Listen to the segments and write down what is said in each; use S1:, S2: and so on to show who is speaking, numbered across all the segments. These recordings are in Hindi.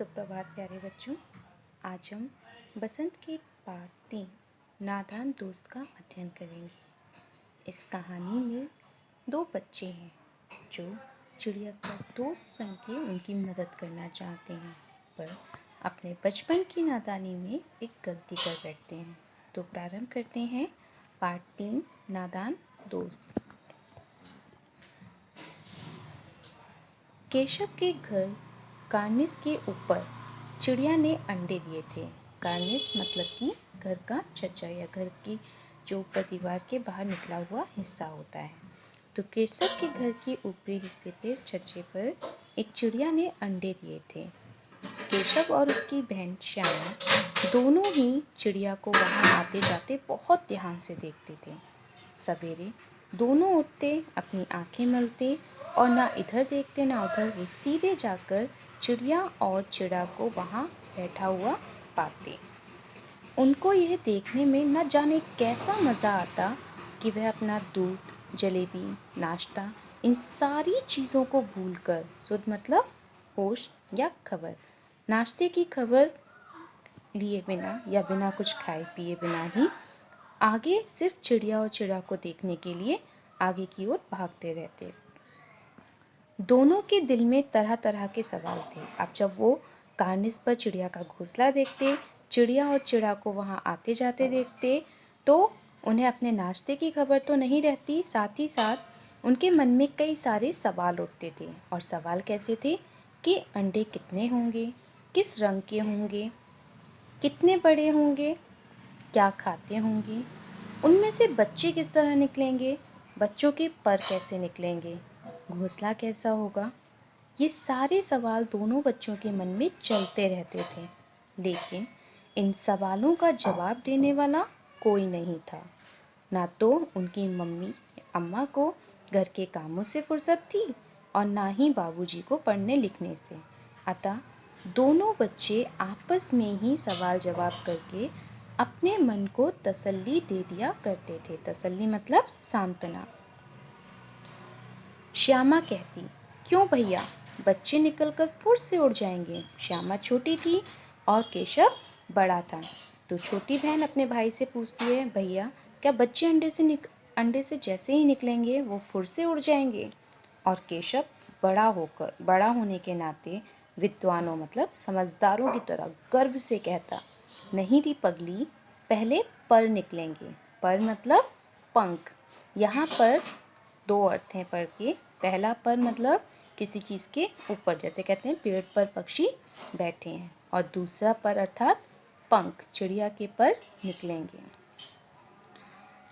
S1: सुप्रभात प्यारे बच्चों। आज हम बसंत के पाठ 3 नादान दोस्त का अध्ययन करेंगे। इस कहानी में दो बच्चे हैं जो चिड़िया का दोस्त बन के उनकी मदद करना चाहते हैं, पर अपने बचपन की नादानी में एक गलती कर बैठते हैं। तो प्रारंभ करते हैं पाठ 3 नादान दोस्त। केशव के घर कार्निस के ऊपर चिड़िया ने अंडे दिए थे। कार्निस मतलब कि घर का छज्जा या घर की जो ऊपर दीवार के बाहर निकला हुआ हिस्सा होता है। तो केशव के घर के ऊपरी हिस्से पर छज्जे पर एक चिड़िया ने अंडे दिए थे। केशव और उसकी बहन श्यामा दोनों ही चिड़िया को वहां आते जाते बहुत ध्यान से देखते थे। सवेरे दोनों उठते, अपनी आंखें मलते और ना इधर देखते ना उधर, वो सीधे जाकर चिड़िया और चिड़ा को वहाँ बैठा हुआ पाते। उनको यह देखने में न जाने कैसा मज़ा आता कि वह अपना दूध, जलेबी, नाश्ता, इन सारी चीज़ों को भूलकर, शुद्ध मतलब होश या खबर, नाश्ते की खबर लिए बिना या बिना कुछ खाए पिए बिना ही आगे सिर्फ चिड़िया और चिड़ा को देखने के लिए आगे की ओर भागते रहते। दोनों के दिल में तरह तरह के सवाल थे। अब जब वो कार्निस पर चिड़िया का घोंसला देखते, चिड़िया और चिड़ा को वहाँ आते जाते देखते, तो उन्हें अपने नाश्ते की खबर तो नहीं रहती, साथ ही साथ उनके मन में कई सारे सवाल उठते थे। और सवाल कैसे थे कि अंडे कितने होंगे, किस रंग के होंगे, कितने बड़े होंगे, क्या खाते होंगे, उनमें से बच्चे किस तरह निकलेंगे, बच्चों के पर कैसे निकलेंगे, घोंसला कैसा होगा। ये सारे सवाल दोनों बच्चों के मन में चलते रहते थे, लेकिन इन सवालों का जवाब देने वाला कोई नहीं था। ना तो उनकी मम्मी अम्मा को घर के कामों से फुर्सत थी और ना ही बाबूजी को पढ़ने लिखने से। अतः दोनों बच्चे आपस में ही सवाल जवाब करके अपने मन को तसल्ली दे दिया करते थे। तसल्ली मतलब सांत्वना। श्यामा कहती, क्यों भैया, बच्चे निकलकर फुर से उड़ जाएंगे। श्यामा छोटी थी और केशव बड़ा था। तो छोटी बहन अपने भाई से पूछती है, भैया क्या बच्चे अंडे से जैसे ही निकलेंगे वो फुर से उड़ जाएंगे। और केशव बड़ा होने के नाते विद्वानों मतलब समझदारों की तरह गर्व से कहता, नहीं दी पगली, पहले पर निकलेंगे। पर मतलब पंख। यहाँ पर दो अर्थ हैं पर के। पहला पर मतलब किसी चीज़ के ऊपर, जैसे कहते हैं पेड़ पर पक्षी बैठे हैं, और दूसरा पर अर्थात पंख, चिड़िया के पर निकलेंगे।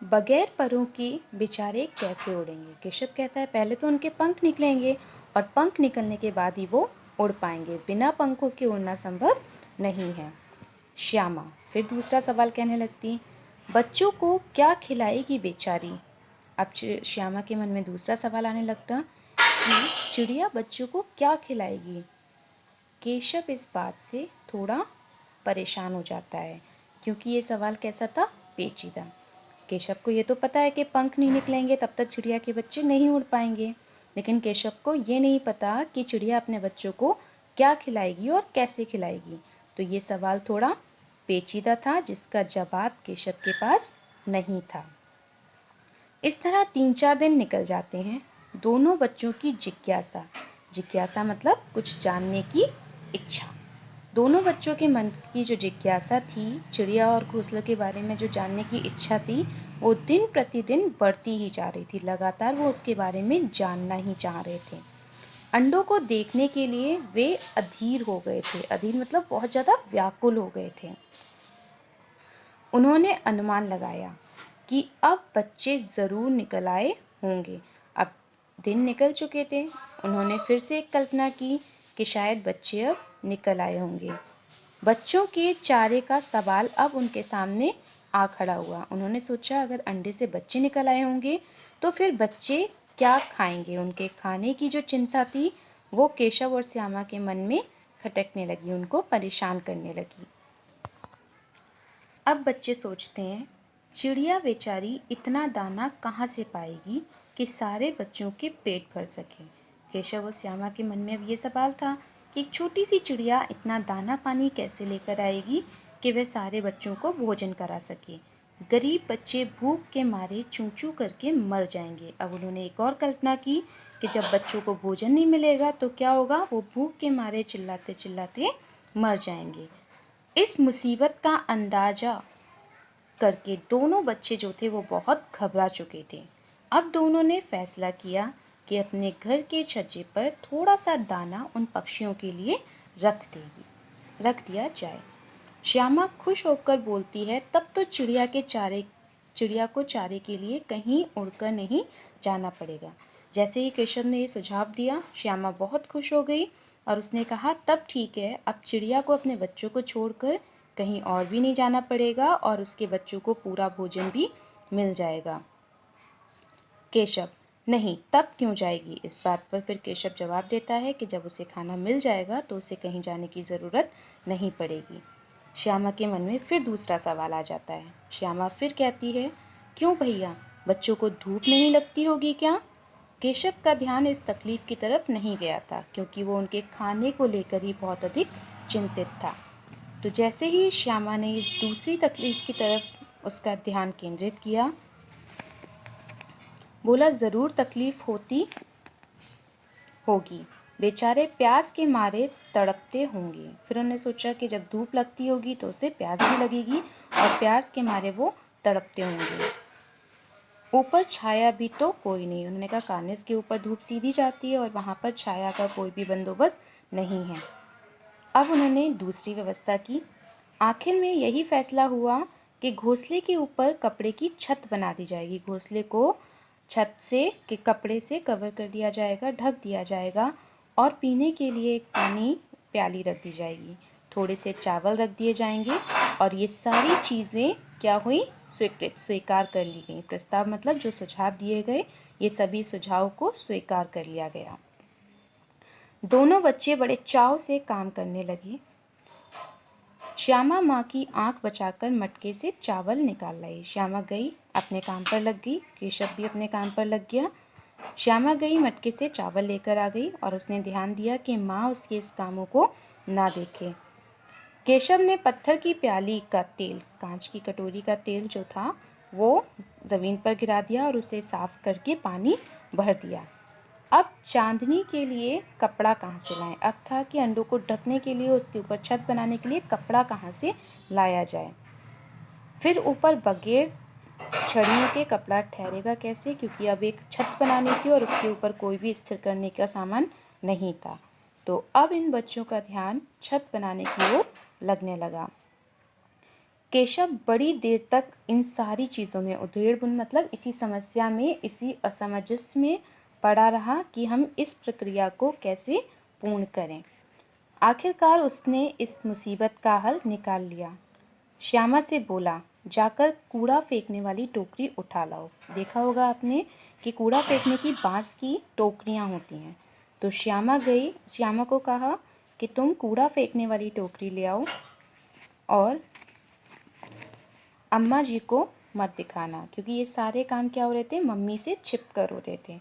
S1: बगैर परों के बेचारे कैसे उड़ेंगे। केशव कहता है पहले तो उनके पंख निकलेंगे और पंख निकलने के बाद ही वो उड़ पाएंगे, बिना पंखों के उड़ना संभव नहीं है। श्यामा फिर दूसरा सवाल कहने लगती, बच्चों को क्या खिलाएगी बेचारी। अब श्यामा के मन में दूसरा सवाल आने लगता कि चिड़िया बच्चों को क्या खिलाएगी। केशव इस बात से थोड़ा परेशान हो जाता है, क्योंकि ये सवाल कैसा था, पेचीदा। केशव को ये तो पता है कि पंख नहीं निकलेंगे तब तक चिड़िया के बच्चे नहीं उड़ पाएंगे, लेकिन केशव को ये नहीं पता कि चिड़िया अपने बच्चों को क्या खिलाएगी और कैसे खिलाएगी। तो ये सवाल थोड़ा पेचीदा था, जिसका जवाब केशव के पास नहीं था। इस तरह 3-4 दिन निकल जाते हैं। दोनों बच्चों की जिज्ञासा मतलब कुछ जानने की इच्छा। दोनों बच्चों के मन की जो जिज्ञासा थी, चिड़िया और घोंसले के बारे में जो जानने की इच्छा थी, वो दिन प्रतिदिन बढ़ती ही जा रही थी। लगातार वो उसके बारे में जानना ही चाह रहे थे। अंडों को देखने के लिए वे अधीर हो गए थे। अधीर मतलब बहुत ज़्यादा व्याकुल हो गए थे। उन्होंने अनुमान लगाया कि अब बच्चे ज़रूर निकल आए होंगे। अब दिन निकल चुके थे। उन्होंने फिर से एक कल्पना की कि शायद बच्चे अब निकल आए होंगे। बच्चों के चारे का सवाल अब उनके सामने आ खड़ा हुआ। उन्होंने सोचा अगर अंडे से बच्चे निकल आए होंगे तो फिर बच्चे क्या खाएंगे। उनके खाने की जो चिंता थी वो केशव और श्यामा के मन में खटकने लगी, उनको परेशान करने लगी। अब बच्चे सोचते हैं, चिड़िया बेचारी इतना दाना कहाँ से पाएगी कि सारे बच्चों के पेट भर सके। केशव और श्यामा के मन में अब ये सवाल था कि एक छोटी सी चिड़िया इतना दाना पानी कैसे लेकर आएगी कि वह सारे बच्चों को भोजन करा सके। गरीब बच्चे भूख के मारे चूं चूं करके मर जाएंगे। अब उन्होंने एक और कल्पना की कि जब बच्चों को भोजन नहीं मिलेगा तो क्या होगा, वो भूख के मारे चिल्लाते चिल्लाते मर जाएंगे। इस मुसीबत का अंदाजा करके दोनों बच्चे जो थे वो बहुत घबरा चुके थे। अब दोनों ने फैसला किया कि अपने घर के छज्जे पर थोड़ा सा दाना उन पक्षियों के लिए रख दिया जाए। श्यामा खुश होकर बोलती है, तब तो चिड़िया को चारे के लिए कहीं उड़कर नहीं जाना पड़ेगा। जैसे ही केशव ने ये सुझाव दिया, श्यामा बहुत खुश हो गई और उसने कहा, तब ठीक है, अब चिड़िया को अपने बच्चों को छोड़कर कहीं और भी नहीं जाना पड़ेगा और उसके बच्चों को पूरा भोजन भी मिल जाएगा। केशव, नहीं, तब क्यों जाएगी? इस बात पर फिर केशव जवाब देता है कि जब उसे खाना मिल जाएगा तो उसे कहीं जाने की ज़रूरत नहीं पड़ेगी। श्यामा के मन में फिर दूसरा सवाल आ जाता है। श्यामा फिर कहती है, क्यों भैया, बच्चों को धूप नहीं लगती होगी क्या? केशव का ध्यान इस तकलीफ की तरफ नहीं गया था, क्योंकि वो उनके खाने को लेकर ही बहुत अधिक चिंतित था। तो जैसे ही श्यामा ने इस दूसरी तकलीफ की तरफ उसका ध्यान केंद्रित किया, बोला, ज़रूर तकलीफ होती होगी, बेचारे प्यास के मारे तड़पते होंगे। फिर उन्होंने सोचा कि जब धूप लगती होगी तो उसे प्यास भी लगेगी और प्यास के मारे वो तड़पते होंगे। ऊपर छाया भी तो कोई नहीं। उन्होंने कहा, कार्निस के ऊपर धूप सीधी जाती है और वहाँ पर छाया का कोई भी बंदोबस्त नहीं है। अब उन्होंने दूसरी व्यवस्था की। आखिर में यही फैसला हुआ कि घोंसले के ऊपर कपड़े की छत बना दी जाएगी। घोंसले को छत से के कपड़े से कवर कर दिया जाएगा, ढक दिया जाएगा और पीने के लिए एक पानी प्याली रख दी जाएगी, थोड़े से चावल रख दिए जाएंगे और ये सारी चीज़ें क्या हुई, स्वीकार कर ली गई। प्रस्ताव मतलब जो सुझाव दिए गए, ये सभी सुझाव को स्वीकार कर लिया गया। दोनों बच्चे बड़े चाव से काम करने लगे। श्यामा माँ की आंख बचाकर मटके से चावल निकाल लाई। श्यामा गई, अपने काम पर लग गई। केशव भी अपने काम पर लग गया। श्यामा गई, मटके से चावल लेकर आ गई और उसने ध्यान दिया कि माँ उसके इस कामों को ना देखे। केशव ने पत्थर की प्याली का तेल, कांच की कटोरी का तेल जो था, वो ज़मीन पर गिरा दिया और उसे साफ करके पानी भर दिया। अब चांदनी के लिए कपड़ा कहाँ से लाएं? अब था कि अंडों को ढकने के लिए, उसके ऊपर छत बनाने के लिए कपड़ा कहाँ से लाया जाए। फिर ऊपर बगैर छड़ियों के कपड़ा ठहरेगा कैसे, क्योंकि अब एक छत बनानी थी और उसके ऊपर कोई भी स्थिर करने का सामान नहीं था। तो अब इन बच्चों का ध्यान छत बनाने की ओर लगने लगा। केशव बड़ी देर तक इन सारी चीज़ों में उधेड़-बुन मतलब इसी समस्या में, इसी असमंजस में पड़ा रहा कि हम इस प्रक्रिया को कैसे पूर्ण करें। आखिरकार उसने इस मुसीबत का हल निकाल लिया। श्यामा से बोला, जाकर कूड़ा फेंकने वाली टोकरी उठा लाओ। देखा होगा आपने कि कूड़ा फेंकने की बांस की टोकरियाँ होती हैं। तो श्यामा गई, श्यामा को कहा कि तुम कूड़ा फेंकने वाली टोकरी ले आओ और अम्मा जी को मत दिखाना, क्योंकि ये सारे काम क्या हो रहे थे, मम्मी से छिप कर हो रहे थे।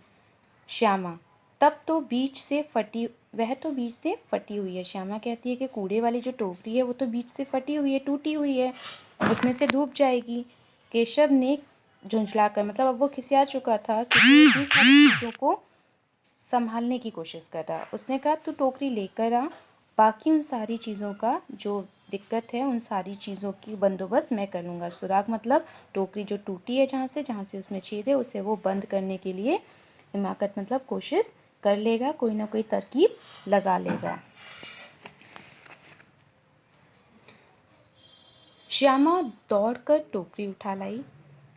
S1: श्यामा, तब तो बीच से फटी हुई है। श्यामा कहती है कि कूड़े वाली जो टोकरी है वो तो बीच से फटी हुई है, टूटी हुई है, उसमें से धूप जाएगी। केशव ने झुंझला कर, मतलब अब वो खिसिया चुका था कि इसी सारी चीज़ों को संभालने की कोशिश कर रहा। उसने कहा, तू टोकरी लेकर आ, बाकी उन सारी चीज़ों का जो दिक्कत है, उन सारी चीज़ों की बंदोबस्त मैं कर लूँगा। सुराग मतलब टोकरी जो टूटी है, जहाँ से उसमें छेद है, उसे वो बंद करने के लिए हिमाकत मतलब कोशिश कर लेगा, कोई ना कोई तरकीब लगा लेगा। श्यामा दौड़कर टोकरी उठा लाई।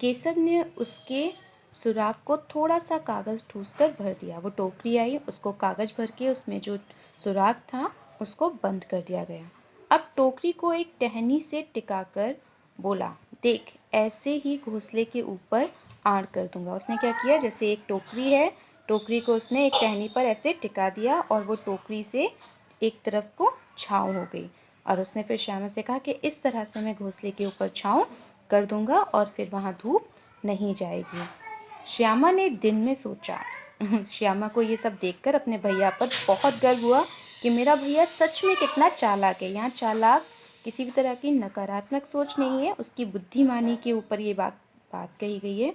S1: केशव ने उसके सुराग को थोड़ा सा कागज़ ठूसकर भर दिया। वो टोकरी आई, उसको कागज़ भर के उसमें जो सुराग था उसको बंद कर दिया गया। अब टोकरी को एक टहनी से टिकाकर बोला, देख, ऐसे ही घोंसले के ऊपर आड़ कर दूंगा। उसने क्या किया, जैसे एक टोकरी है, टोकरी को उसने एक टहनी पर ऐसे टिका दिया और वो टोकरी से एक तरफ को छाँव हो गई। और उसने फिर श्यामा से कहा कि इस तरह से मैं घोंसले के ऊपर छाँव कर दूंगा और फिर वहाँ धूप नहीं जाएगी। श्यामा ने दिन में सोचा। श्यामा को ये सब देखकर अपने भैया पर बहुत गर्व हुआ कि मेरा भैया सच में कितना चालाक है। यहाँ चालाक किसी भी तरह की नकारात्मक सोच नहीं है, उसकी बुद्धिमानी के ऊपर ये बात बात कही गई है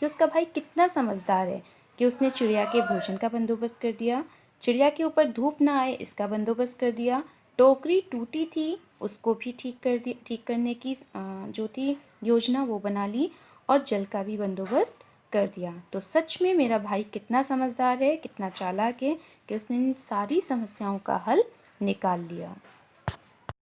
S1: कि उसका भाई कितना समझदार है कि उसने चिड़िया के भोजन का बंदोबस्त कर दिया, चिड़िया के ऊपर धूप ना आए इसका बंदोबस्त कर दिया, टोकरी टूटी थी उसको भी ठीक करने की जो थी योजना वो बना ली, और जल का भी बंदोबस्त कर दिया। तो सच में मेरा भाई कितना समझदार है, कितना चालाक है कि उसने इन सारी समस्याओं का हल निकाल लिया।